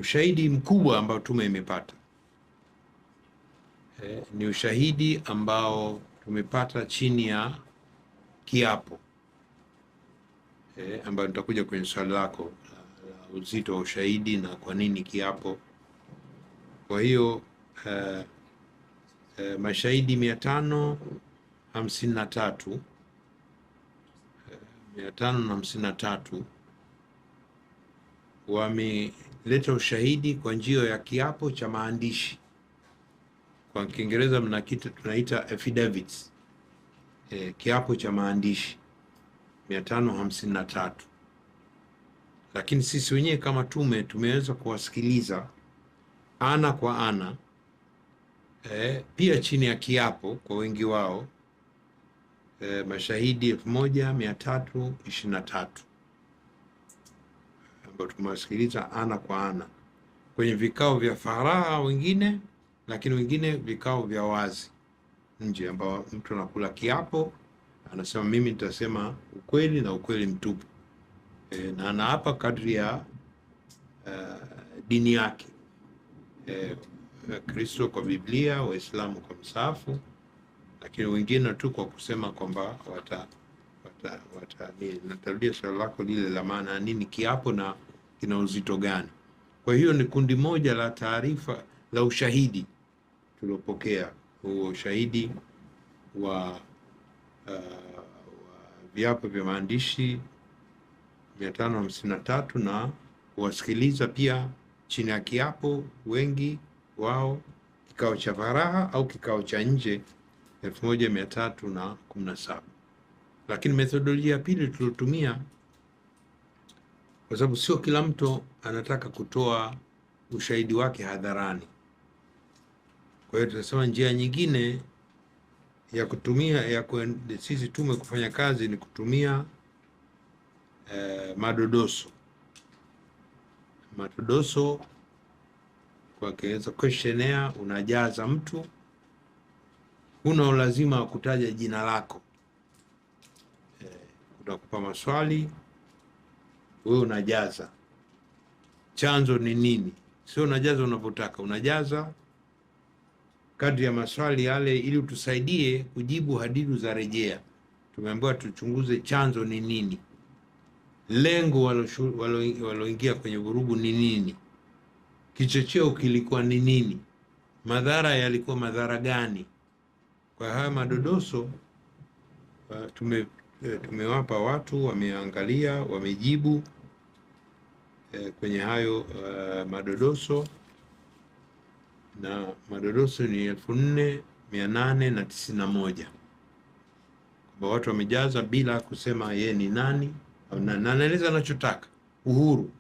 ushahidi mkubwa ambao tume imepata ni ushahidi ambao tumepata chini ya kiapo, ambayo nitakuja kwenye swali lako la uzito wa ushahidi na kwa nini kiapo. Kwa hiyo mashahidi 553 wameleta ushahidi kwa njia ya kiapo cha maandishi. Kwa Kiingereza tunaita affidavits, kiapo cha maandishi 553. Lakini sisi wenyewe kama tume tumeweza kuwasikiliza ana kwa ana, pia chini ya kiapo kwa wengi wao, mashahidi 1323 ambao tumewasikiliza ana kwa ana kwenye vikao vya faragha wengine, lakini wengine vikao vya wazi nje, ambao mtu anakula kiapo anasema mimi nitasema ukweli na ukweli mtupu, na anaapa kadri ya dini yake, Kristo kwa Biblia, Waislamu kwa msahafu, lakini wengine tu kwa kusema kwamba natarudia swali lako lile la maana nini kiapo na kina uzito gani. Kwa hiyo ni kundi moja la taarifa la ushahidi tuliopokea, huo ushahidi wa viapo vya maandishi 553 na kuwasikiliza pia chini ya kiapo wengi wao, kikao cha faragha au kikao cha nje 1317. Lakini methodolojia ya pili tulotumia, kwa sababu sio kila mtu anataka kutoa ushahidi wake hadharani, kwa hiyo tunasema njia nyingine ya kutumia sisi tume kufanya kazi ni kutumia madodoso. Madodoso kwa Kiingereza questionnaire, unajaza mtu, huna lazima wa kutaja jina lako, utakupa maswali, wewe unajaza chanzo ni nini, sio unajaza unavyotaka, unajaza kadri ya maswali yale, ili utusaidie kujibu hadidu za rejea. Tumeambiwa tuchunguze chanzo ni nini, lengo waloingia kwenye vurugu ni nini, kichocheo kilikuwa ni nini, madhara yalikuwa madhara gani. Kwa haya madodoso tumewapa watu, wameangalia, wamejibu kwenye hayo madodoso, na madodoso ni 4891 kwamba watu wamejaza bila kusema yeye ni nani, na anaeleza anachotaka, uhuru.